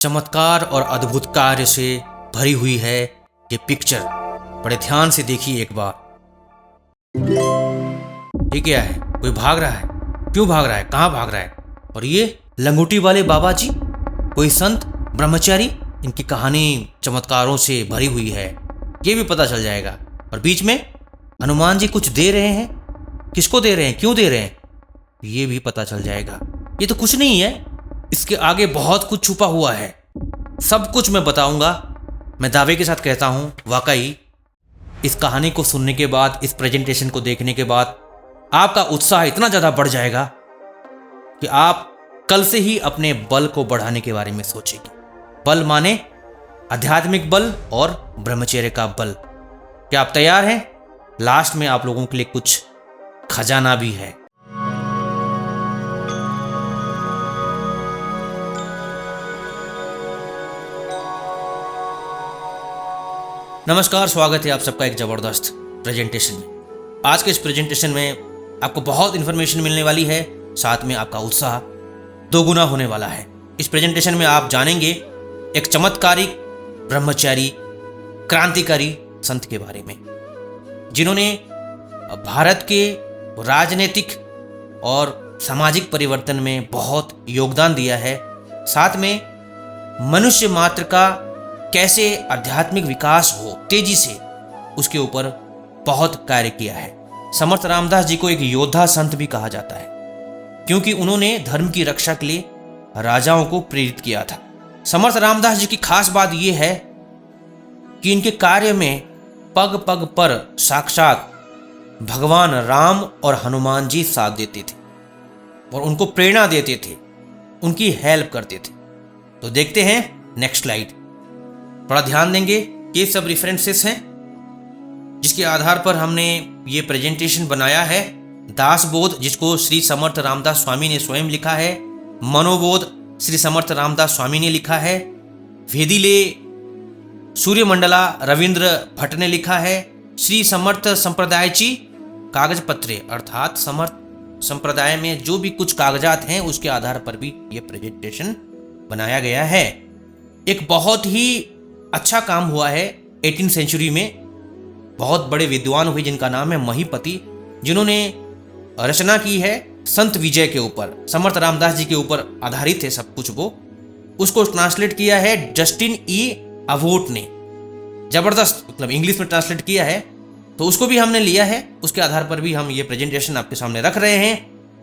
चमत्कार और अद्भुत कार्य से भरी हुई है ये पिक्चर। बड़े ध्यान से देखिए एक बार। ये क्या है? कोई भाग रहा है? क्यों भाग रहा है? कहाँ भाग रहा है? और ये लंगोटी वाले बाबा जी, कोई संत ब्रह्मचारी, इनकी कहानी चमत्कारों से भरी हुई है, ये भी पता चल जाएगा। और बीच में हनुमान जी कुछ दे रहे हैं, किसको दे रहे हैं, क्यों दे रहे हैं, ये भी पता चल जाएगा। ये तो कुछ नहीं है, इसके आगे बहुत कुछ छुपा हुआ है। सब कुछ मैं बताऊंगा। मैं दावे के साथ कहता हूं, वाकई इस कहानी को सुनने के बाद, इस प्रेजेंटेशन को देखने के बाद आपका उत्साह इतना ज़्यादा बढ़ जाएगा कि आप कल से ही अपने बल को बढ़ाने के बारे में सोचेंगे। बल माने आध्यात्मिक बल और ब्रह्मचर्य का बल। क्या आप तैयार हैं? लास्ट में आप लोगों के लिए कुछ खजाना भी है। नमस्कार, स्वागत है आप सबका एक ज़बरदस्त प्रेजेंटेशन में। आज के इस प्रेजेंटेशन में आपको बहुत इन्फॉर्मेशन मिलने वाली है, साथ में आपका उत्साह दोगुना होने वाला है। इस प्रेजेंटेशन में आप जानेंगे एक चमत्कारिक ब्रह्मचारी क्रांतिकारी संत के बारे में, जिन्होंने भारत के राजनीतिक और सामाजिक परिवर्तन में बहुत योगदान दिया है। साथ में मनुष्य मात्र का कैसे आध्यात्मिक विकास हो तेजी से, उसके ऊपर बहुत कार्य किया है। समर्थ रामदास जी को एक योद्धा संत भी कहा जाता है, क्योंकि उन्होंने धर्म की रक्षा के लिए राजाओं को प्रेरित किया था। समर्थ रामदास जी की खास बात यह है कि इनके कार्य में पग पग पर साक्षात भगवान राम और हनुमान जी साथ देते थे और उनको प्रेरणा देते थे, उनकी हेल्प करते थे। तो देखते हैं नेक्स्ट स्लाइड। थोड़ा ध्यान देंगे, ये सब रेफरेंसेस हैं जिसके आधार पर हमने ये प्रेजेंटेशन बनाया है। दासबोध, जिसको श्री समर्थ रामदास स्वामी ने स्वयं लिखा है। मनोबोध, श्री समर्थ रामदास स्वामी ने लिखा है। वेदिले सूर्यमंडला रविंद्र भट्ट ने लिखा है। श्री समर्थ संप्रदायची कागज पत्रे, अर्थात समर्थ संप्रदाय में जो भी कुछ कागजात हैं उसके आधार पर भी ये प्रेजेंटेशन बनाया गया है। एक बहुत ही अच्छा काम हुआ है 18वीं सेंचुरी में। बहुत बड़े विद्वान हुए जिनका नाम है महीपति, जिन्होंने रचना की है संत विजय के ऊपर। समर्थ रामदास जी के ऊपर आधारित है सब कुछ। वो उसको ट्रांसलेट किया है जस्टिन ई अवोट ने। जबरदस्त, मतलब इंग्लिश में ट्रांसलेट किया है, तो उसको भी हमने लिया है। उसके आधार पर भी हम ये प्रेजेंटेशन आपके सामने रख रहे हैं।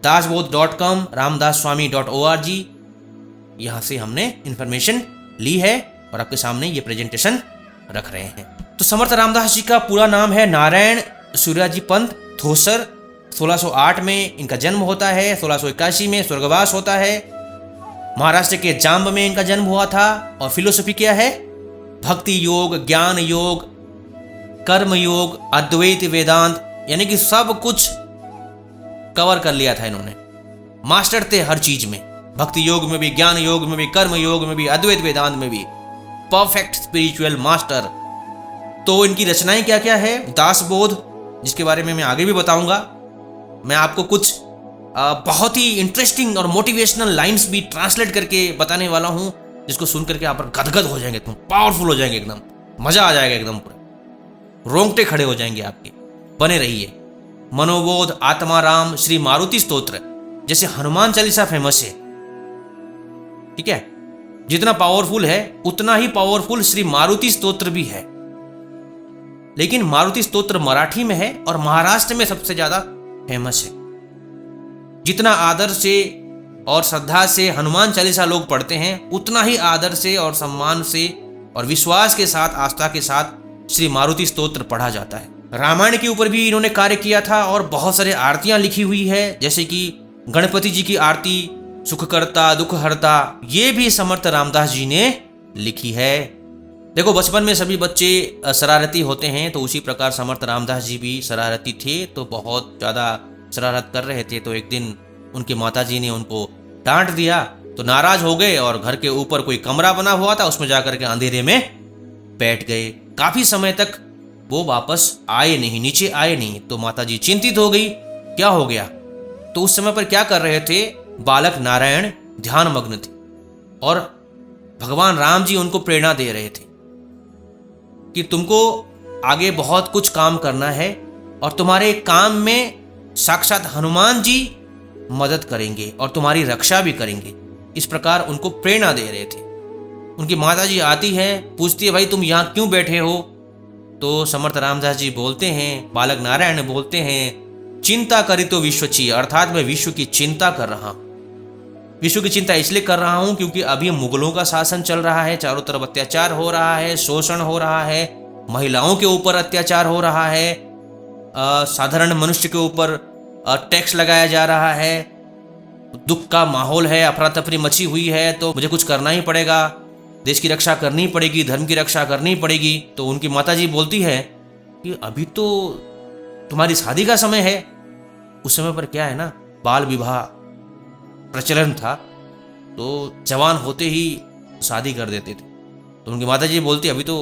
dasbodh.com, ramdasswami.org, यहाँ से हमने इंफॉर्मेशन ली है और आपके सामने ये प्रेजेंटेशन रख रहे हैं। तो समर्थ रामदास जी का पूरा नाम है नारायण सूर्याजी पंत थोसर। 1608 में इनका जन्म होता है। 1681 में स्वर्गवास होता है। महाराष्ट्र के जाम्ब में इनका जन्म हुआ था। और फिलोसफी क्या है? भक्ति योग, ज्ञान योग, कर्म योग, अद्वैत वेदांत, यानी कि सब कुछ कवर कर लिया था इन्होंने। मास्टर थे हर चीज में, भक्ति योग में भी, ज्ञान योग में भी, कर्म योग में भी, अद्वैत वेदांत में भी। Perfect spiritual master. तो इनकी रचनाएं क्या क्या है? दासबोध, जिसके बारे में मैं आगे भी बताऊंगा। मैं आपको कुछ बहुत ही इंटरेस्टिंग और मोटिवेशनल लाइंस भी ट्रांसलेट करके बताने वाला हूं, जिसको सुन करके आप गदगद हो जाएंगे, एकदम पावरफुल हो जाएंगे, एकदम मजा आ जाएगा, एकदम पूरा रोंगटे खड़े हो जाएंगे आपके। बने रहिए। मनोबोध, आत्माराम, श्री मारुति स्तोत्र, जैसे हनुमान चालीसा फेमस है, ठीक है, जितना पावरफुल है उतना ही पावरफुल श्री मारुति स्तोत्र भी है। लेकिन मारुति स्तोत्र मराठी में है और महाराष्ट्र में सबसे ज्यादा फेमस है। जितना आदर से और श्रद्धा से हनुमान चालीसा लोग पढ़ते हैं, उतना ही आदर से और सम्मान से और विश्वास के साथ, आस्था के साथ श्री मारुति स्तोत्र पढ़ा जाता है। रामायण के ऊपर भी इन्होंने कार्य किया था और बहुत सारे आरतियां लिखी हुई है, जैसे कि गणपति जी की आरती, सुखकर्ता दुखहर्ता, ये भी समर्थ रामदास जी ने लिखी है। देखो, बचपन में सभी बच्चे शरारती होते हैं, तो उसी प्रकार समर्थ रामदास जी भी शरारती थे। तो बहुत ज़्यादा शरारत कर रहे थे, तो एक दिन उनकी माताजी ने उनको डांट दिया, तो नाराज हो गए और घर के ऊपर कोई कमरा बना हुआ था, उसमें जाकर के अंधेरे में बैठ गए। काफ़ी समय तक वो वापस आए नहीं, नीचे आए नहीं। तो माताजी चिंतित हो गई, क्या हो गया? तो उस समय पर क्या कर रहे थे? बालक नारायण ध्यान मग्न थे और भगवान राम जी उनको प्रेरणा दे रहे थे कि तुमको आगे बहुत कुछ काम करना है और तुम्हारे काम में साक्षात हनुमान जी मदद करेंगे और तुम्हारी रक्षा भी करेंगे। इस प्रकार उनको प्रेरणा दे रहे थे। उनकी माता जी आती है, पूछती है भाई तुम यहाँ क्यों बैठे हो? तो समर्थ रामदास जी बोलते हैं, बालक नारायण बोलते हैं, चिंता करी तो विश्व चाहिए, अर्थात मैं विश्व की चिंता कर रहा हूँ। विश्व की चिंता इसलिए कर रहा हूँ क्योंकि अभी मुगलों का शासन चल रहा है, चारों तरफ अत्याचार हो रहा है, शोषण हो रहा है, महिलाओं के ऊपर अत्याचार हो रहा है, साधारण मनुष्य के ऊपर टैक्स लगाया जा रहा है, दुख का माहौल है, अफरा तफरी मची हुई है, तो मुझे कुछ करना ही पड़ेगा, देश की रक्षा करनी पड़ेगी, धर्म की रक्षा करनी पड़ेगी। तो उनकी माताजी बोलती है कि अभी तो तुम्हारी शादी का समय है। उस समय पर क्या है ना, बाल विवाह प्रचलन था, तो जवान होते ही शादी कर देते थे। तो उनकी माताजी बोलती अभी तो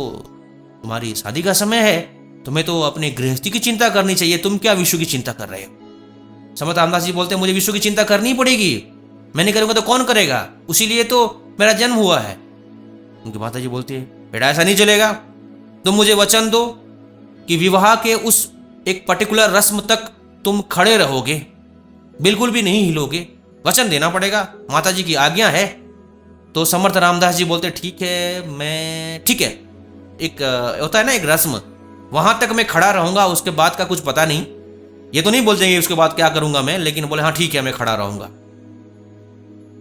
तुम्हारी शादी का समय है, तुम्हें तो अपने गृहस्थी की चिंता करनी चाहिए, तुम क्या विश्व की चिंता कर रहे हो? समर्थ रामदास जी बोलते हैं मुझे विश्व की चिंता करनी पड़ेगी, मैं नहीं करूंगा तो कौन करेगा, उसीलिए तो मेरा जन्म हुआ है। उनकी माताजी बोलती है बेटा ऐसा नहीं चलेगा, तुम मुझे वचन दो कि विवाह के उस एक पर्टिकुलर रस्म तक तुम खड़े रहोगे, बिल्कुल भी नहीं हिलोगे, वचन देना पड़ेगा, माताजी की आज्ञा है। तो समर्थ रामदास जी बोलते ठीक है, एक होता है ना एक रस्म, वहां तक मैं खड़ा रहूंगा, उसके बाद का कुछ पता नहीं। ये तो नहीं बोल देंगे उसके बाद क्या करूंगा मैं, लेकिन बोले हाँ ठीक है मैं खड़ा रहूंगा।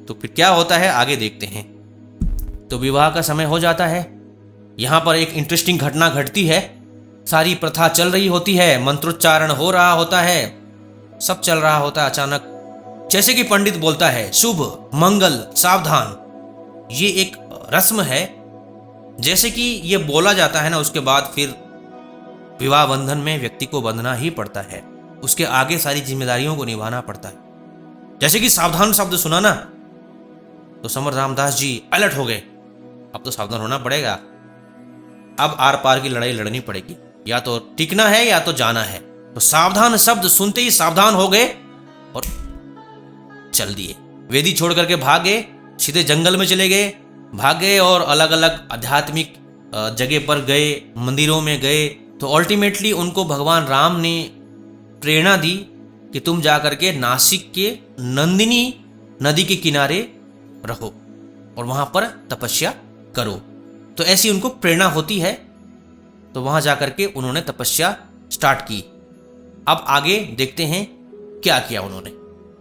तो फिर क्या होता है आगे देखते हैं। तो विवाह का समय हो जाता है। यहां पर एक इंटरेस्टिंग घटना घटती है। सारी प्रथा चल रही होती है, मंत्रोच्चारण हो रहा होता है, सब चल रहा होता है। अचानक जैसे कि पंडित बोलता है शुभ मंगल सावधान, ये एक रस्म है, जैसे कि ये बोला जाता है ना, उसके बाद फिर विवाह बंधन में व्यक्ति को बंधना ही पड़ता है, उसके आगे सारी जिम्मेदारियों को निभाना पड़ता है। जैसे कि सावधान शब्द सुना ना, तो समर्थ रामदास जी अलर्ट हो गए, अब तो सावधान होना पड़ेगा, अब आर पार की लड़ाई लड़नी पड़ेगी, या तो टिकना है या तो जाना है। तो सावधान शब्द सुनते ही सावधान हो गए और चल दिए, वेदी छोड़ करके भागे, सीधे जंगल में चले गए, भागे और अलग अलग आध्यात्मिक जगह पर गए, मंदिरों में गए। तो अल्टीमेटली उनको भगवान राम ने प्रेरणा दी कि तुम जाकर के नासिक के नंदिनी नदी के किनारे रहो और वहां पर तपस्या करो। तो ऐसी उनको प्रेरणा होती है, तो वहां जाकर के उन्होंने तपस्या स्टार्ट की। अब आगे देखते हैं क्या किया उन्होंने।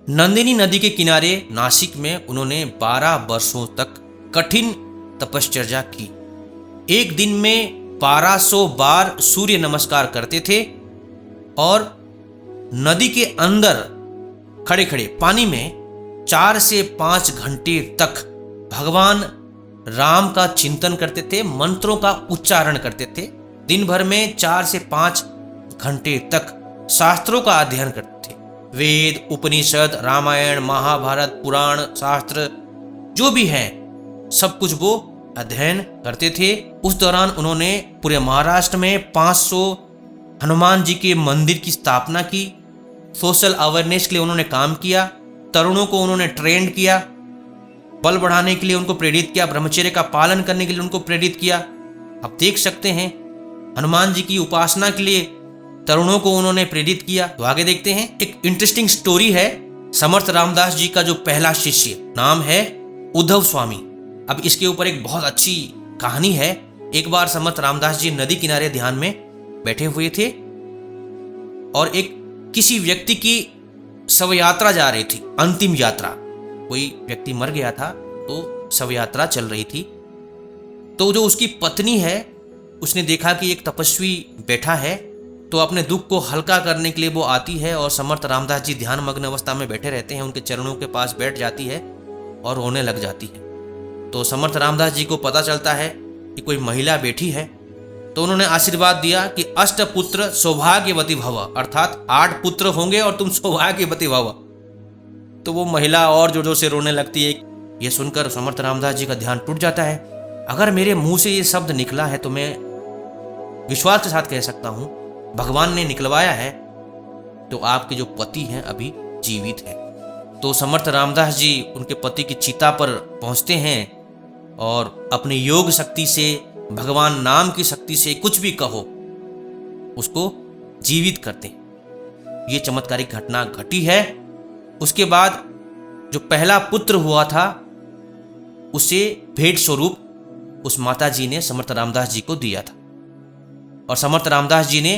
नंदिनी नदी के किनारे नासिक में उन्होंने 12 वर्षों तक कठिन तपश्चर्या की। एक दिन में 1200 बार सूर्य नमस्कार करते थे और नदी के अंदर खड़े खड़े पानी में 4 से 5 घंटे तक भगवान राम का चिंतन करते थे, मंत्रों का उच्चारण करते थे। दिन भर में 4 से 5 घंटे तक शास्त्रों का अध्ययन करते थे। वेद, उपनिषद, रामायण, महाभारत, पुराण, शास्त्र जो भी है सब कुछ वो अध्ययन करते थे। उस दौरान उन्होंने पूरे महाराष्ट्र में 500 हनुमान जी के मंदिर की स्थापना की। सोशल अवेयरनेस के लिए उन्होंने काम किया, तरुणों को उन्होंने ट्रेंड किया, बल बढ़ाने के लिए उनको प्रेरित किया, ब्रह्मचर्य का पालन करने के लिए उनको प्रेरित किया। आप देख सकते हैं हनुमान जी की उपासना के लिए तरुणों को उन्होंने प्रेरित किया। तो आगे देखते हैं, एक इंटरेस्टिंग स्टोरी है। समर्थ रामदास जी का जो पहला शिष्य नाम है उद्धव स्वामी। अब इसके ऊपर एक बहुत अच्छी कहानी है। एक बार समर्थ रामदास जी नदी किनारे ध्यान में बैठे हुए थे और एक किसी व्यक्ति की शव यात्रा जा रही थी, अंतिम यात्रा। कोई व्यक्ति मर गया था तो शव यात्रा चल रही थी। तो जो उसकी पत्नी है उसने देखा कि एक तपस्वी बैठा है, तो अपने दुख को हल्का करने के लिए वो आती है और समर्थ रामदास जी ध्यान मग्न अवस्था में बैठे रहते हैं, उनके चरणों के पास बैठ जाती है और रोने लग जाती है। तो समर्थ रामदास जी को पता चलता है कि कोई महिला बैठी है, तो उन्होंने आशीर्वाद दिया कि अष्टपुत्र सौभाग्यवती भव, अर्थात 8 पुत्र होंगे और तुम सौभाग्यवती भव। तो वो महिला और जोर जोर से रोने लगती है। ये सुनकर समर्थ रामदास जी का ध्यान टूट जाता है। अगर मेरे मुंह से ये शब्द निकला है तो मैं विश्वास के साथ कह सकता हूं भगवान ने निकलवाया है, तो आपके जो पति हैं अभी जीवित है। तो समर्थ रामदास जी उनके पति की चिता पर पहुंचते हैं और अपनी योग शक्ति से, भगवान नाम की शक्ति से कुछ भी कहो, उसको जीवित करते हैं। ये चमत्कारिक घटना घटी है। उसके बाद जो पहला पुत्र हुआ था उसे भेंट स्वरूप उस माता जी ने समर्थ रामदास जी को दिया था, और समर्थ रामदास जी ने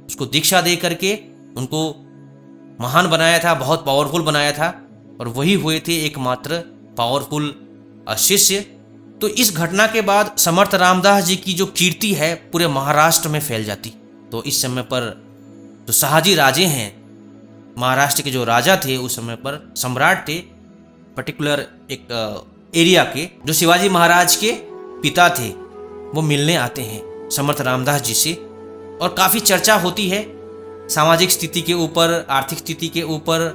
उसको दीक्षा दे करके उनको महान बनाया था, बहुत पावरफुल बनाया था, और वही हुए थे एकमात्र पावरफुल शिष्य। तो इस घटना के बाद समर्थ रामदास जी की जो कीर्ति है पूरे महाराष्ट्र में फैल जाती। तो इस समय पर जो शाहजी राजे हैं, महाराष्ट्र के जो राजा थे उस समय पर, सम्राट थे, पर्टिकुलर एक एरिया के, जो शिवाजी महाराज के पिता थे, वो मिलने आते हैं समर्थ रामदास जी से, और काफ़ी चर्चा होती है सामाजिक स्थिति के ऊपर, आर्थिक स्थिति के ऊपर,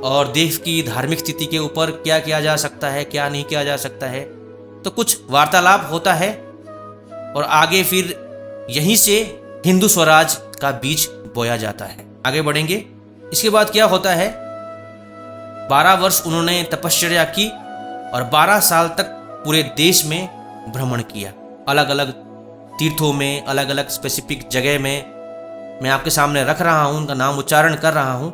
और देश की धार्मिक स्थिति के ऊपर, क्या किया जा सकता है, क्या नहीं किया जा सकता है। तो कुछ वार्तालाप होता है, और आगे फिर यहीं से हिंदू स्वराज का बीज बोया जाता है। आगे बढ़ेंगे। इसके बाद क्या होता है, 12 वर्ष उन्होंने तपश्चर्या की और 12 साल तक पूरे देश में भ्रमण किया, अलग अलग तीर्थों में, अलग अलग स्पेसिफिक जगह में। मैं आपके सामने रख रहा हूँ, उनका नाम उच्चारण कर रहा हूँ।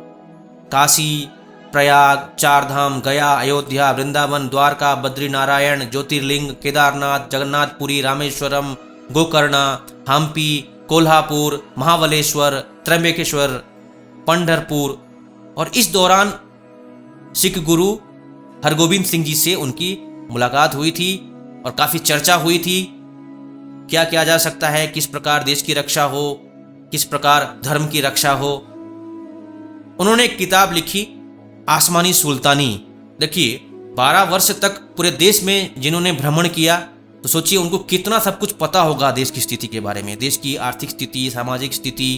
काशी, प्रयाग, चारधाम, गया, अयोध्या, वृंदावन, द्वारका, बद्रीनारायण, ज्योतिर्लिंग, केदारनाथ, जगन्नाथपुरी, रामेश्वरम, गोकर्णा, हम्पी, कोल्हापुर, महाबलेश्वर, त्र्यंबकेश्वर, पंढरपुर। और इस दौरान सिख गुरु हरगोविंद सिंह जी से उनकी मुलाकात हुई थी और काफ़ी चर्चा हुई थी, क्या किया जा सकता है, किस प्रकार देश की रक्षा हो, किस प्रकार धर्म की रक्षा हो। उन्होंने एक किताब लिखी, आसमानी सुल्तानी। देखिए, 12 वर्ष तक पूरे देश में जिन्होंने भ्रमण किया, तो सोचिए उनको कितना सब कुछ पता होगा देश की स्थिति के बारे में, देश की आर्थिक स्थिति, सामाजिक स्थिति,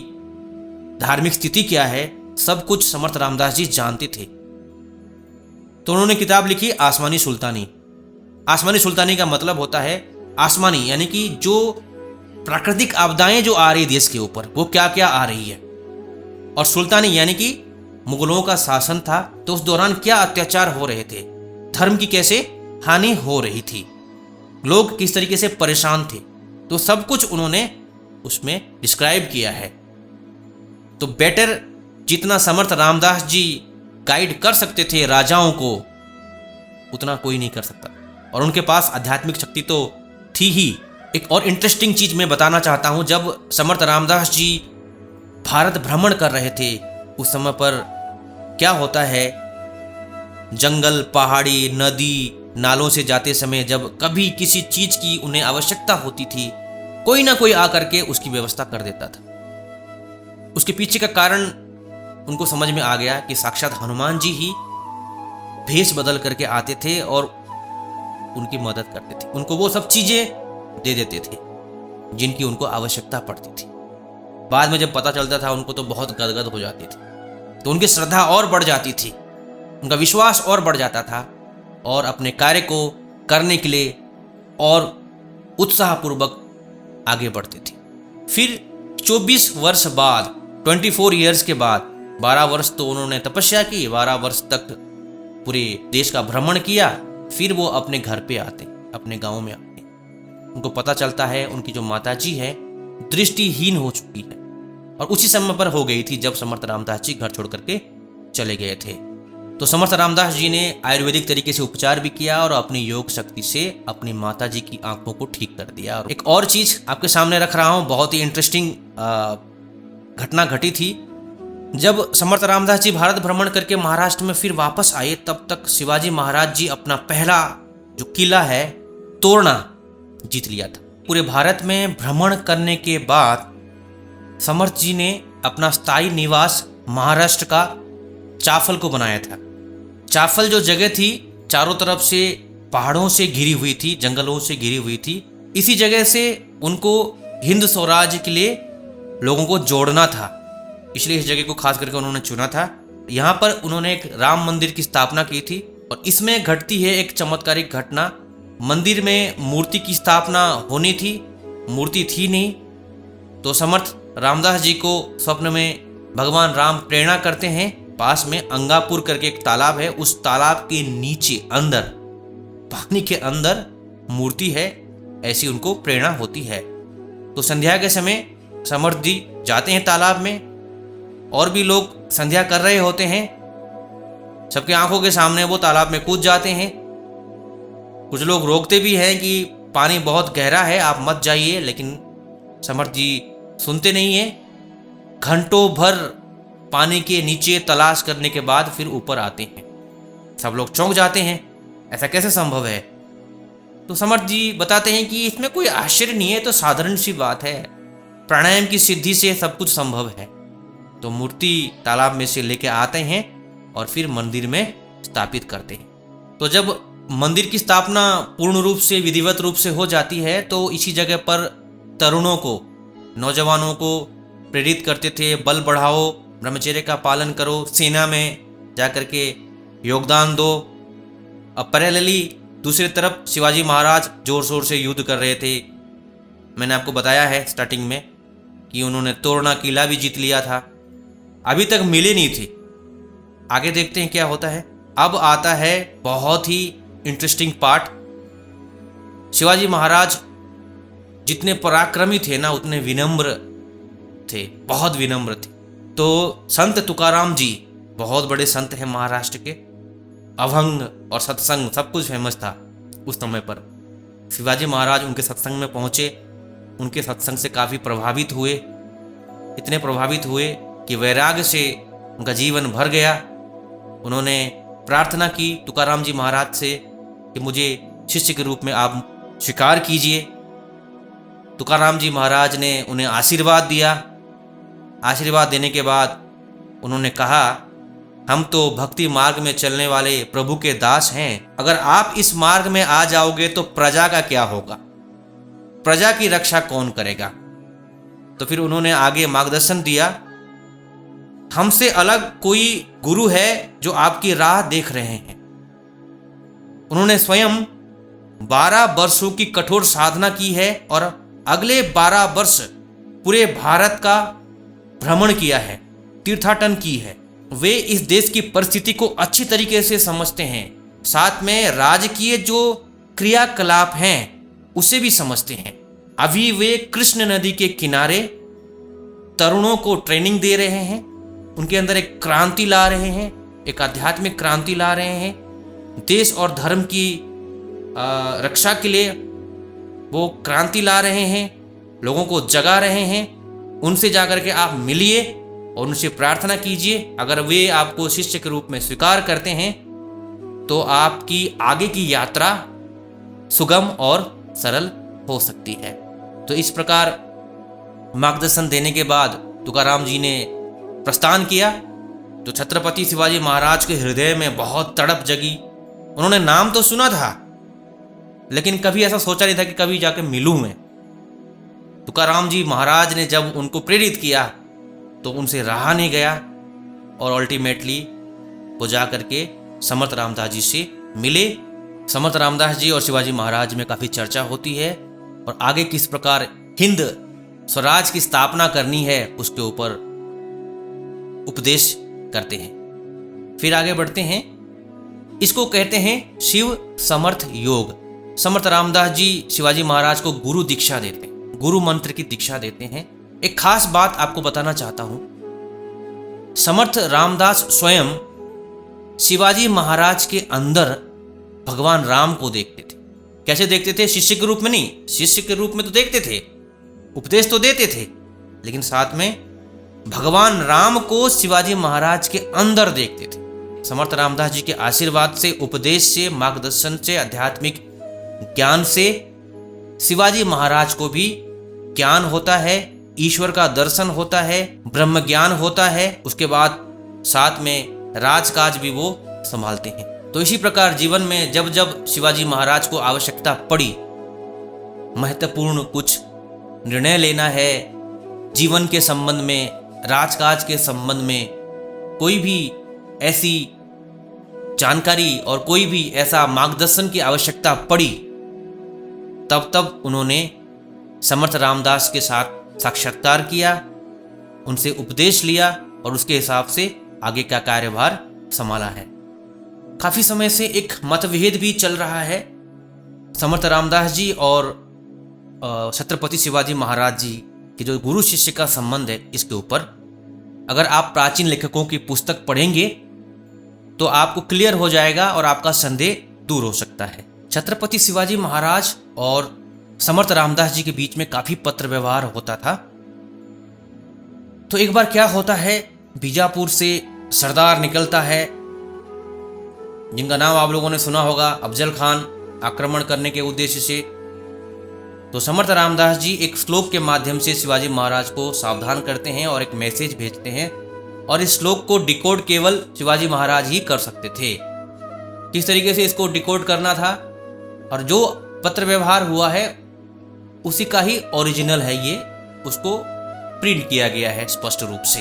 धार्मिक स्थिति क्या है, सब कुछ समर्थ रामदास जी जानते थे। तो उन्होंने किताब लिखी आसमानी सुल्तानी। आसमानी सुल्तानी का मतलब होता है आसमानी, यानी कि जो प्राकृतिक आपदाएं जो आ रही देश के ऊपर, वो क्या क्या आ रही है, और सुल्तानी यानी कि मुगलों का शासन था, तो उस दौरान क्या अत्याचार हो रहे थे, धर्म की कैसे हानि हो रही थी, लोग किस तरीके से परेशान थे, तो सब कुछ उन्होंने उसमें डिस्क्राइब किया है। तो बेटर जितना समर्थ रामदास जी गाइड कर सकते थे राजाओं को, उतना कोई नहीं कर सकता, और उनके पास आध्यात्मिक शक्ति तो थी ही। एक और इंटरेस्टिंग चीज मैं बताना चाहता हूं, जब समर्थ रामदास जी भारत भ्रमण कर रहे थे, उस समय पर क्या होता है, जंगल, पहाड़ी, नदी, नालों से जाते समय जब कभी किसी चीज की उन्हें आवश्यकता होती थी, कोई ना कोई आकर के उसकी व्यवस्था कर देता था। उसके पीछे का कारण उनको समझ में आ गया कि साक्षात हनुमान जी ही भेष बदल करके आते थे और उनकी मदद करते थे, उनको वो सब चीजें दे देते थे जिनकी उनको आवश्यकता पड़ती थी। बाद में जब पता चलता था उनको तो बहुत गदगद हो जाती थी, तो उनकी श्रद्धा और बढ़ जाती थी, उनका विश्वास और बढ़ जाता था, और अपने कार्य को करने के लिए और उत्साहपूर्वक आगे बढ़ते थे। फिर 24 वर्ष बाद, 24 ईयर्स के बाद, 12 वर्ष तो उन्होंने तपस्या की, 12 वर्ष तक पूरे देश का भ्रमण किया, फिर वो अपने घर पे आते, अपने गांव में आते। उनको पता चलता है उनकी जो माता जी है दृष्टिहीन हो चुकी है, और उसी समय पर हो गई थी जब समर्थ रामदास जी घर छोड़ करके चले गए थे। तो समर्थ रामदास जी ने आयुर्वेदिक तरीके से उपचार भी किया और अपनी योग शक्ति से अपनी माता जी की आंखों को ठीक कर दिया। और एक और चीज आपके सामने रख रहा हूं, बहुत ही इंटरेस्टिंग घटना घटी थी। जब समर्थ रामदास जी भारत भ्रमण करके महाराष्ट्र में फिर वापस आए, तब तक शिवाजी महाराज जी अपना पहला जो किला है तोरणा जीत लिया था। पूरे भारत में भ्रमण करने के बाद समर्थ जी ने अपना स्थायी निवास महाराष्ट्र का चाफल को बनाया था। चाफल जो जगह थी चारों तरफ से पहाड़ों से घिरी हुई थी, जंगलों से घिरी हुई थी। इसी जगह से उनको हिंद स्वराज के लिए लोगों को जोड़ना था, इसलिए इस जगह को खास करके उन्होंने चुना था। यहाँ पर उन्होंने एक राम मंदिर की स्थापना की थी, और इसमें घटती है एक चमत्कारिक घटना। मंदिर में मूर्ति की स्थापना होनी थी, मूर्ति थी नहीं, तो समर्थ रामदास जी को स्वप्न में भगवान राम प्रेरणा करते हैं। पास में अंगापुर करके एक तालाब है, उस तालाब के नीचे अंदर, पानी के अंदर मूर्ति है, ऐसी उनको प्रेरणा होती है। तो संध्या के समय समर्थ जी जाते हैं तालाब में, और भी लोग संध्या कर रहे होते हैं। सबके आंखों के सामने वो तालाब में कूद जाते हैं। कुछ लोग रोकते भी हैं कि पानी बहुत गहरा है, आप मत जाइए, लेकिन समर्थ जी सुनते नहीं हैं। घंटों भर पानी के नीचे तलाश करने के बाद फिर ऊपर आते हैं। सब लोग चौंक जाते हैं, ऐसा कैसे संभव है? तो समर्थ जी बताते हैं कि इसमें कोई आश्चर्य नहीं है, तो साधारण सी बात है, प्राणायाम की सिद्धि से सब कुछ संभव है। तो मूर्ति तालाब में से लेके आते हैं और फिर मंदिर में स्थापित करते हैं। तो जब मंदिर की स्थापना पूर्ण रूप से विधिवत रूप से हो जाती है, तो इसी जगह पर तरुणों को, नौजवानों को प्रेरित करते थे, बल बढ़ाओ, ब्रह्मचर्य का पालन करो, सेना में जाकर के योगदान दो। अब पैरेलली दूसरी तरफ शिवाजी महाराज जोर शोर से युद्ध कर रहे थे। मैंने आपको बताया है स्टार्टिंग में कि उन्होंने तोरना किला भी जीत लिया था, अभी तक मिले नहीं थे। आगे देखते हैं क्या होता है। अब आता है बहुत ही इंटरेस्टिंग पार्ट। शिवाजी महाराज जितने पराक्रमी थे ना, उतने विनम्र थे, बहुत विनम्र थे। तो संत तुकाराम जी बहुत बड़े संत हैं महाराष्ट्र के, अभंग और सत्संग सब कुछ फेमस था उस समय पर। शिवाजी महाराज उनके सत्संग में पहुंचे, उनके सत्संग से काफ़ी प्रभावित हुए, इतने प्रभावित हुए कि वैराग्य से उनका जीवन भर गया। उन्होंने प्रार्थना की तुकाराम जी महाराज से कि मुझे शिष्य के रूप में आप स्वीकार कीजिए। तुकाराम जी महाराज ने उन्हें आशीर्वाद दिया। आशीर्वाद देने के बाद उन्होंने कहा, हम तो भक्ति मार्ग में चलने वाले प्रभु के दास हैं, अगर आप इस मार्ग में आ जाओगे तो प्रजा का क्या होगा, प्रजा की रक्षा कौन करेगा? तो फिर उन्होंने आगे मार्गदर्शन दिया, हमसे अलग कोई गुरु है जो आपकी राह देख रहे हैं। उन्होंने स्वयं 12 वर्षों की कठोर साधना की है और अगले 12 वर्ष पूरे भारत का भ्रमण किया है, तीर्थाटन की है। वे इस देश की परिस्थिति को अच्छी तरीके से समझते हैं, साथ में राजकीय जो क्रियाकलाप हैं उसे भी समझते हैं। अभी वे कृष्ण नदी के किनारे तरुणों को ट्रेनिंग दे रहे हैं, उनके अंदर एक क्रांति ला रहे हैं, एक आध्यात्मिक क्रांति ला रहे हैं। देश और धर्म की रक्षा के लिए वो क्रांति ला रहे हैं, लोगों को जगा रहे हैं। उनसे जाकर के आप मिलिए और उनसे प्रार्थना कीजिए। अगर वे आपको शिष्य के रूप में स्वीकार करते हैं तो आपकी आगे की यात्रा सुगम और सरल हो सकती है। तो इस प्रकार मार्गदर्शन देने के बाद तुकाराम जी ने प्रस्थान किया। तो छत्रपति शिवाजी महाराज के हृदय में बहुत तड़प जगी। उन्होंने नाम तो सुना था, लेकिन कभी ऐसा सोचा नहीं था कि कभी जाके मिलूं मैं। तुकाराम जी महाराज ने जब उनको प्रेरित किया तो उनसे रहा नहीं गया और अल्टीमेटली वो जा करके समर्थ रामदास जी से मिले। समर्थ रामदास जी और शिवाजी महाराज में काफ़ी चर्चा होती है और आगे किस प्रकार हिंद स्वराज की स्थापना करनी है उसके ऊपर उपदेश करते हैं। फिर आगे बढ़ते हैं। इसको कहते हैं शिव समर्थ योग। समर्थ रामदास जी शिवाजी महाराज को गुरु दीक्षा देते हैं, गुरु मंत्र की दीक्षा देते हैं। एक खास बात आपको बताना चाहता हूं, समर्थ रामदास स्वयं शिवाजी महाराज के अंदर भगवान राम को देखते थे। कैसे देखते थे? शिष्य के रूप में नहीं, शिष्य के रूप में तो देखते थे, उपदेश तो देते थे, लेकिन साथ में भगवान राम को शिवाजी महाराज के अंदर देखते थे। समर्थ रामदास जी के आशीर्वाद से, उपदेश से, मार्गदर्शन से, आध्यात्मिक ज्ञान से शिवाजी महाराज को भी ज्ञान होता है, ईश्वर का दर्शन होता है, ब्रह्म ज्ञान होता है। उसके बाद साथ में राजकाज भी वो संभालते हैं। तो इसी प्रकार जीवन में जब जब शिवाजी महाराज को आवश्यकता पड़ी, महत्वपूर्ण कुछ निर्णय लेना है जीवन के संबंध में, राजकाज के संबंध में, कोई भी ऐसी जानकारी और कोई भी ऐसा मार्गदर्शन की आवश्यकता पड़ी, तब तब उन्होंने समर्थ रामदास के साथ साक्षात्कार किया, उनसे उपदेश लिया और उसके हिसाब से आगे का कार्यभार संभाला है। काफी समय से एक मतभेद भी चल रहा है समर्थ रामदास जी और छत्रपति शिवाजी महाराज जी के जो गुरु शिष्य का संबंध है, इसके ऊपर अगर आप प्राचीन लेखकों की पुस्तक पढ़ेंगे तो आपको क्लियर हो जाएगा और आपका संदेह दूर हो सकता है। छत्रपति शिवाजी महाराज और समर्थ रामदास जी के बीच में काफी पत्र व्यवहार होता था। तो एक बार क्या होता है, बीजापुर से सरदार निकलता है, जिनका नाम आप लोगों ने सुना होगा, अफजल खान, आक्रमण करने के उद्देश्य से। तो समर्थ रामदास जी एक श्लोक के माध्यम से शिवाजी महाराज को सावधान करते हैं और एक मैसेज भेजते हैं, और इस श्लोक को डिकोड केवल शिवाजी महाराज ही कर सकते थे। किस तरीके से इसको डिकोड करना था, और जो पत्र व्यवहार हुआ है उसी का ही ओरिजिनल है ये, उसको प्रिंट किया गया है स्पष्ट रूप से।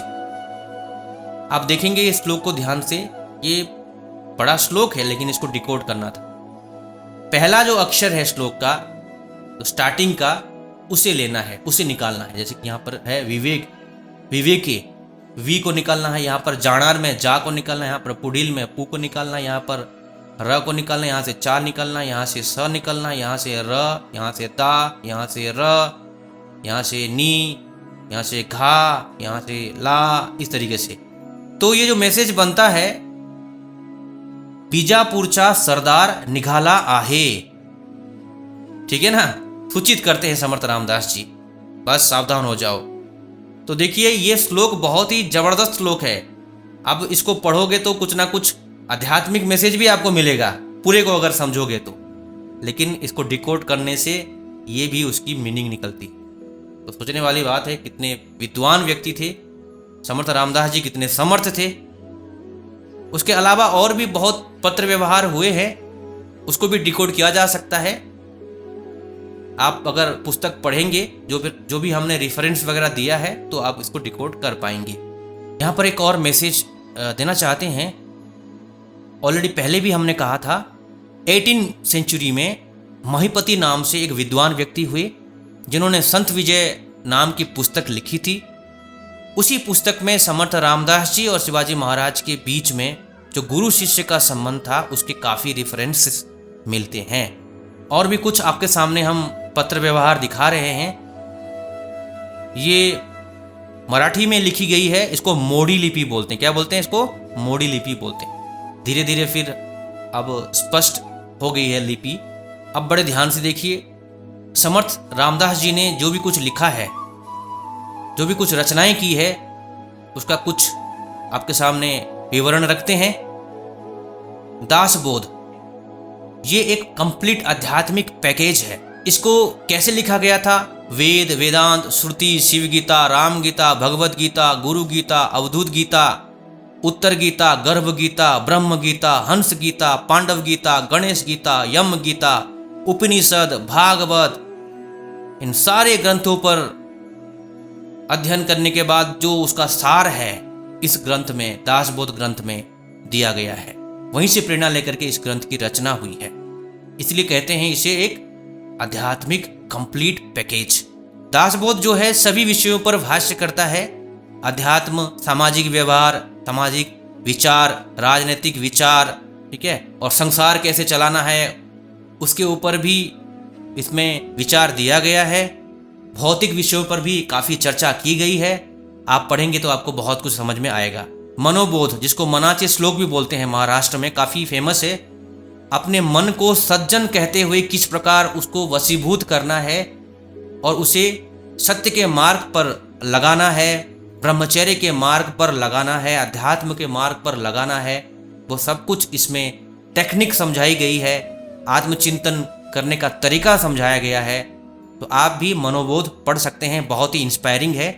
आप देखेंगे इस श्लोक को ध्यान से, ये बड़ा श्लोक है लेकिन इसको डिकोड करना था। पहला जो अक्षर है श्लोक का, तो स्टार्टिंग का, उसे लेना है, उसे निकालना है। जैसे कि यहाँ पर है विवेक, विवेके, वी को निकालना है, यहाँ पर जाणार में जा को निकालना है, यहाँ पर पुढ़िल में पू को निकालना है, यहाँ पर र को निकालना है, यहाँ से चा निकालना है, यहाँ से स निकालना है, यहाँ से र, यहाँ से ता, यहाँ से र, यहाँ से नी, यहाँ से घा, यहाँ से ला, इस तरीके से। तो ये जो मैसेज बनता है, बीजापुरचा सरदार निघाला आहे, ठीक है ना, सूचित करते हैं समर्थ रामदास जी, बस सावधान हो जाओ। तो देखिए ये श्लोक बहुत ही जबरदस्त श्लोक है। अब इसको पढ़ोगे तो कुछ ना कुछ आध्यात्मिक मैसेज भी आपको मिलेगा, पूरे को अगर समझोगे तो, लेकिन इसको डिकोड करने से ये भी उसकी मीनिंग निकलती। तो सोचने वाली बात है, कितने विद्वान व्यक्ति थे समर्थ रामदास जी, कितने समर्थ थे। उसके अलावा और भी बहुत पत्र व्यवहार हुए हैं, उसको भी डिकोड किया जा सकता है। आप अगर पुस्तक पढ़ेंगे, जो भी हमने रेफरेंस वगैरह दिया है, तो आप इसको डिकोड कर पाएंगे। यहाँ पर एक और मैसेज देना चाहते हैं। ऑलरेडी पहले भी हमने कहा था, 18वीं सेंचुरी में महिपति नाम से एक विद्वान व्यक्ति हुए, जिन्होंने संत विजय नाम की पुस्तक लिखी थी। उसी पुस्तक में समर्थ रामदास जी और शिवाजी महाराज के बीच में जो गुरु शिष्य का संबंध था, उसके काफ़ी रेफरेंसेस मिलते हैं। और भी कुछ आपके सामने हम पत्र व्यवहार दिखा रहे हैं। ये मराठी में लिखी गई है, इसको मोडी लिपि बोलते हैं। क्या बोलते हैं इसको? मोडी लिपि बोलते हैं। धीरे धीरे फिर अब स्पष्ट हो गई है लिपि। अब बड़े ध्यान से देखिए, समर्थ रामदास जी ने जो भी कुछ लिखा है, जो भी कुछ रचनाएं की है, उसका कुछ आपके सामने विवरण रखते हैं। दासबोध, ये एक कंप्लीट आध्यात्मिक पैकेज है। इसको कैसे लिखा गया था? वेद, वेदांत, श्रुति, शिव गीता, राम गीता, भगवत गीता, गुरु गीता, अवधूत गीता, उत्तर गीता, गर्भ गीता, ब्रह्म गीता, हंस गीता, पांडव गीता, गणेश गीता, यम गीता, उपनिषद, भागवत, इन सारे ग्रंथों पर अध्ययन करने के बाद जो उसका सार है, इस ग्रंथ में, दासबोध ग्रंथ में दिया गया है। वहीं से प्रेरणा लेकर के इस ग्रंथ की रचना हुई है। इसलिए कहते हैं इसे एक आध्यात्मिक कंप्लीट पैकेज। दासबोध जो है सभी विषयों पर भाष्य करता है। अध्यात्म, सामाजिक व्यवहार, सामाजिक विचार, राजनीतिक विचार, ठीक है, और संसार कैसे चलाना है, उसके ऊपर भी इसमें विचार दिया गया है। भौतिक विषयों पर भी काफ़ी चर्चा की गई है। आप पढ़ेंगे तो आपको बहुत कुछ समझ में आएगा। मनोबोध, जिसको मनाचे श्लोक भी बोलते हैं, महाराष्ट्र में काफ़ी फेमस है। अपने मन को सज्जन कहते हुए किस प्रकार उसको वशीभूत करना है और उसे सत्य के मार्ग पर लगाना है, ब्रह्मचर्य के मार्ग पर लगाना है, अध्यात्म के मार्ग पर लगाना है, वो सब कुछ इसमें टेक्निक समझाई गई है, आत्मचिंतन करने का तरीका समझाया गया है। तो आप भी मनोबोध पढ़ सकते हैं, बहुत ही इंस्पायरिंग है।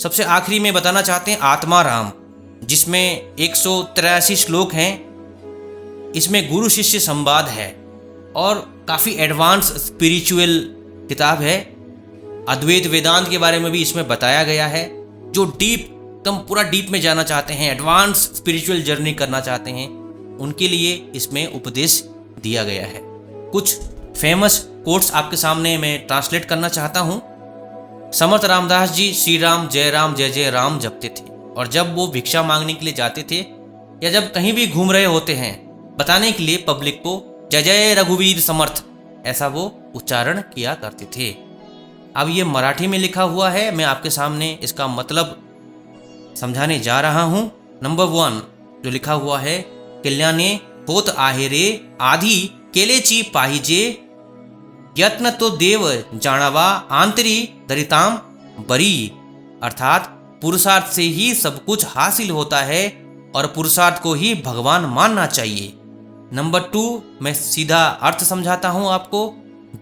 सबसे आखिरी में बताना चाहते हैं आत्मा राम, जिसमें 183 श्लोक हैं। इसमें गुरु शिष्य संवाद है और काफ़ी एडवांस स्पिरिचुअल किताब है। अद्वैत वेदांत के बारे में भी इसमें बताया गया है। जो डीप, एकदम पूरा डीप में जाना चाहते हैं, एडवांस स्पिरिचुअल जर्नी करना चाहते हैं, उनके लिए इसमें उपदेश दिया गया है। कुछ फेमस कोट्स आपके सामने मैं ट्रांसलेट करना चाहता हूँ। समर्थ रामदास जी श्री राम जय जय राम जपते थे, और जब वो भिक्षा मांगने के लिए जाते थे या जब कहीं भी घूम रहे होते हैं, बताने के लिए पब्लिक को जय जय रघुवीर समर्थ, ऐसा वो उच्चारण किया करते थे। अब ये मराठी में लिखा हुआ है, मैं आपके सामने इसका मतलब समझाने जा रहा हूँ। नंबर 1 जो लिखा हुआ है, कल्याणे होत आहे रे आधी केलेची पाहिजे, यत्न तो देव जाणावा आंतरी दरिताम बरी। अर्थात पुरुषार्थ से ही सब कुछ हासिल होता है और पुरुषार्थ को ही भगवान मानना चाहिए। नंबर 2 मैं सीधा अर्थ समझाता हूं आपको।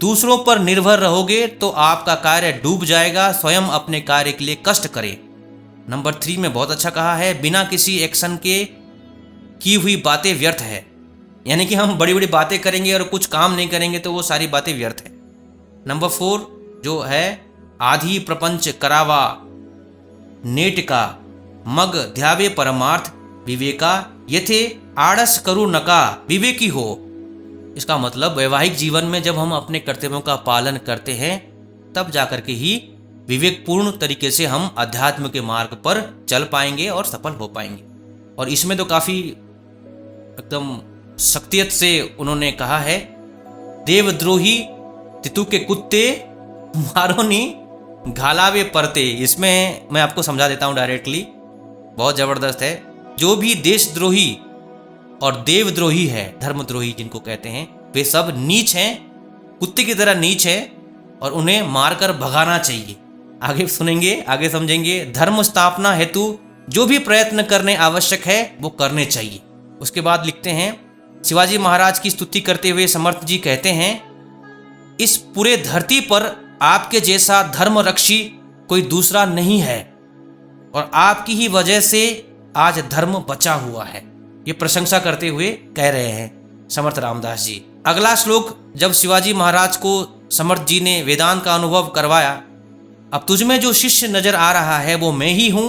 दूसरों पर निर्भर रहोगे तो आपका कार्य डूब जाएगा, स्वयं अपने कार्य के लिए कष्ट करें। नंबर 3 में बहुत अच्छा कहा है, बिना किसी एक्शन के की हुई बातें व्यर्थ है। यानी कि हम बड़ी बड़ी बातें करेंगे और कुछ काम नहीं करेंगे तो वो सारी बातें व्यर्थ है। नंबर 4 जो है, आधी प्रपंच करावा नेट का मग ध्यावे परमार्थ विवेका यथे आड़स करू नका विवेकी हो। इसका मतलब वैवाहिक जीवन में जब हम अपने कर्तव्यों का पालन करते हैं तब जाकर के ही विवेकपूर्ण तरीके से हम अध्यात्म के मार्ग पर चल पाएंगे और सफल हो पाएंगे। और इसमें तो काफ़ी एकदम शक्तियत से उन्होंने कहा है, देवद्रोही तितु के कुत्ते मारो नी घालावे परते। इसमें मैं आपको समझा देता हूँ डायरेक्टली, बहुत ज़बरदस्त है। जो भी देशद्रोही और देवद्रोही है, धर्मद्रोही जिनको कहते हैं, वे सब नीच हैं, कुत्ते की तरह नीच है और उन्हें मारकर भगाना चाहिए। आगे सुनेंगे, आगे समझेंगे। धर्म स्थापना हेतु जो भी प्रयत्न करने आवश्यक है वो करने चाहिए। उसके बाद लिखते हैं, शिवाजी महाराज की स्तुति करते हुए समर्थ जी कहते हैं, इस पूरे धरती पर आपके जैसा धर्मरक्षी कोई दूसरा नहीं है और आपकी ही वजह से आज धर्म बचा हुआ है। ये प्रशंसा करते हुए कह रहे हैं समर्थ रामदास जी। अगला श्लोक, जब शिवाजी महाराज को समर्थ जी ने वेदांत का अनुभव करवाया, अब तुझ में जो शिष्य नजर आ रहा है वो मैं ही हूं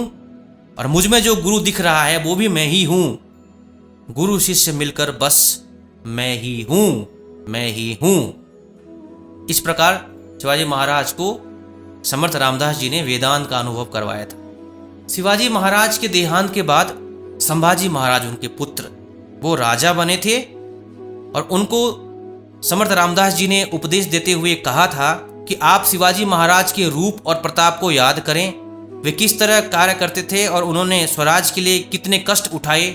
और मुझ में जो गुरु दिख रहा है वो भी मैं ही हूं। गुरु शिष्य मिलकर बस मैं ही हूं, मैं ही हूं। इस प्रकार शिवाजी महाराज को समर्थ रामदास जी ने वेदांत का अनुभव करवाया था। शिवाजी महाराज के देहांत के बाद संभाजी महाराज उनके पुत्र वो राजा बने थे और उनको समर्थ रामदास जी ने उपदेश देते हुए कहा था कि आप शिवाजी महाराज के रूप और प्रताप को याद करें, वे किस तरह कार्य करते थे और उन्होंने स्वराज के लिए कितने कष्ट उठाए,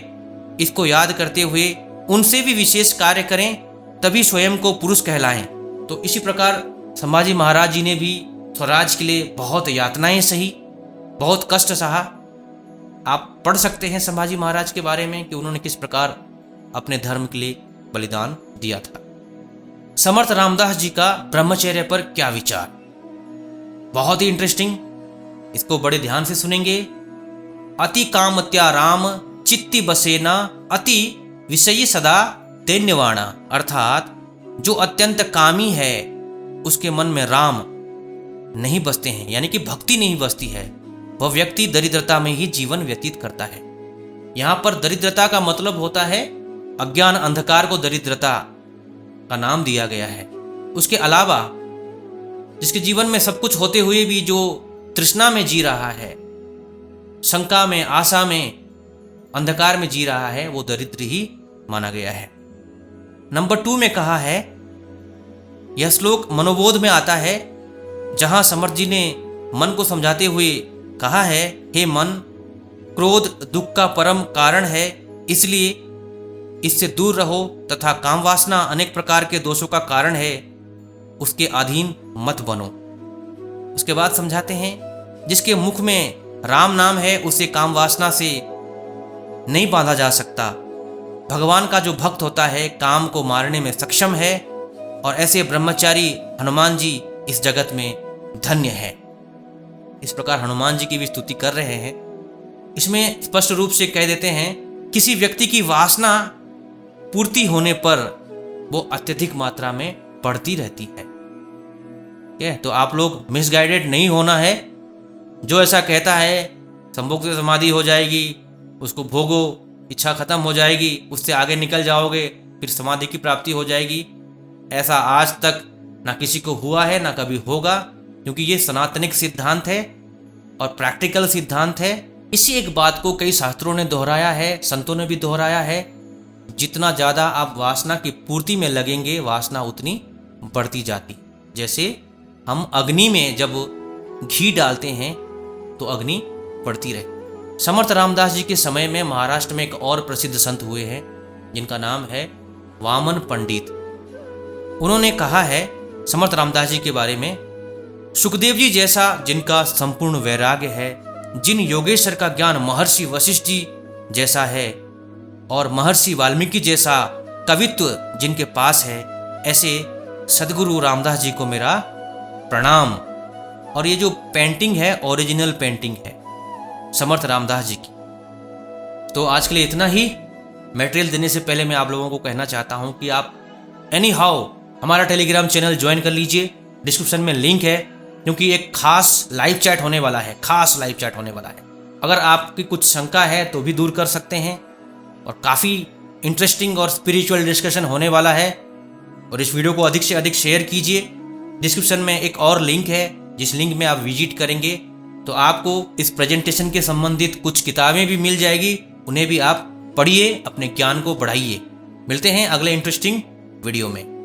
इसको याद करते हुए उनसे भी विशेष कार्य करें, तभी स्वयं को पुरुष कहलाएं। तो इसी प्रकार संभाजी महाराज जी ने भी स्वराज के लिए बहुत यातनाएं सही, बहुत कष्ट सहा। आप पढ़ सकते हैं संभाजी महाराज के बारे में कि उन्होंने किस प्रकार अपने धर्म के लिए बलिदान दिया था। समर्थ रामदास जी का ब्रह्मचर्य पर क्या विचार, बहुत ही इंटरेस्टिंग, इसको बड़े ध्यान से सुनेंगे। अति कामत्या राम चित्ती बसेना अति विषयी सदा दैन्यवाणा। अर्थात जो अत्यंत कामी है उसके मन में राम नहीं बसते हैं, यानी कि भक्ति नहीं बसती है, वह व्यक्ति दरिद्रता में ही जीवन व्यतीत करता है। यहाँ पर दरिद्रता का मतलब होता है अज्ञान, अंधकार को दरिद्रता का नाम दिया गया है। उसके अलावा जिसके जीवन में सब कुछ होते हुए भी जो तृष्णा में जी रहा है, शंका में, आशा में, अंधकार में जी रहा है, वो दरिद्र ही माना गया है। नंबर 2 में कहा है, यह श्लोक मनोबोध में आता है, जहां समर्थ जी ने मन को समझाते हुए कहा है, हे मन, क्रोध दुख का परम कारण है, इसलिए इससे दूर रहो तथा काम वासना अनेक प्रकार के दोषों का कारण है, उसके अधीन मत बनो। उसके बाद समझाते हैं, जिसके मुख में राम नाम है उसे काम वासना से नहीं बांधा जा सकता। भगवान का जो भक्त होता है काम को मारने में सक्षम है और ऐसे ब्रह्मचारी हनुमान जी इस जगत में धन्य है। इस प्रकार हनुमान जी की भी स्तुति कर रहे हैं। इसमें स्पष्ट रूप से कह देते हैं, किसी व्यक्ति की वासना पूर्ति होने पर वो अत्यधिक मात्रा में बढ़ती रहती है। ठीक है, तो आप लोग मिसगाइडेड नहीं होना है। जो ऐसा कहता है संभोग से समाधि हो जाएगी, उसको भोगो, इच्छा खत्म हो जाएगी, उससे आगे निकल जाओगे, फिर समाधि की प्राप्ति हो जाएगी, ऐसा आज तक ना किसी को हुआ है ना कभी होगा, क्योंकि ये सनातनिक सिद्धांत है और प्रैक्टिकल सिद्धांत है। इसी एक बात को कई शास्त्रों ने दोहराया है, संतों ने भी दोहराया है, जितना ज़्यादा आप वासना की पूर्ति में लगेंगे वासना उतनी बढ़ती जाती। जैसे हम अग्नि में जब घी डालते हैं तो अग्नि बढ़ती रहे। समर्थ रामदास जी के समय में महाराष्ट्र में एक और प्रसिद्ध संत हुए हैं जिनका नाम है वामन पंडित। उन्होंने कहा है समर्थ रामदास जी के बारे में, सुखदेव जी जैसा जिनका संपूर्ण वैराग्य है, जिन योगेश्वर का ज्ञान महर्षि वशिष्ठ जी जैसा है और महर्षि वाल्मीकि जैसा कवित्व जिनके पास है, ऐसे सदगुरु रामदास जी को मेरा प्रणाम। और ये जो पेंटिंग है ओरिजिनल पेंटिंग है समर्थ रामदास जी की। तो आज के लिए इतना ही। मटेरियल देने से पहले मैं आप लोगों को कहना चाहता हूं कि आप एनी हाउ हमारा टेलीग्राम चैनल ज्वाइन कर लीजिए, डिस्क्रिप्शन में लिंक है, क्योंकि एक खास लाइव चैट होने वाला है, खास लाइव चैट होने वाला है। अगर आपकी कुछ शंका है तो भी दूर कर सकते हैं और काफ़ी इंटरेस्टिंग और स्पिरिचुअल डिस्कशन होने वाला है। और इस वीडियो को अधिक से अधिक शेयर कीजिए। डिस्क्रिप्शन में एक और लिंक है, जिस लिंक में आप विजिट करेंगे तो आपको इस प्रेजेंटेशन के संबंधित कुछ किताबें भी मिल जाएगी, उन्हें भी आप पढ़िए, अपने ज्ञान को बढ़ाइए। मिलते हैं अगले इंटरेस्टिंग वीडियो में।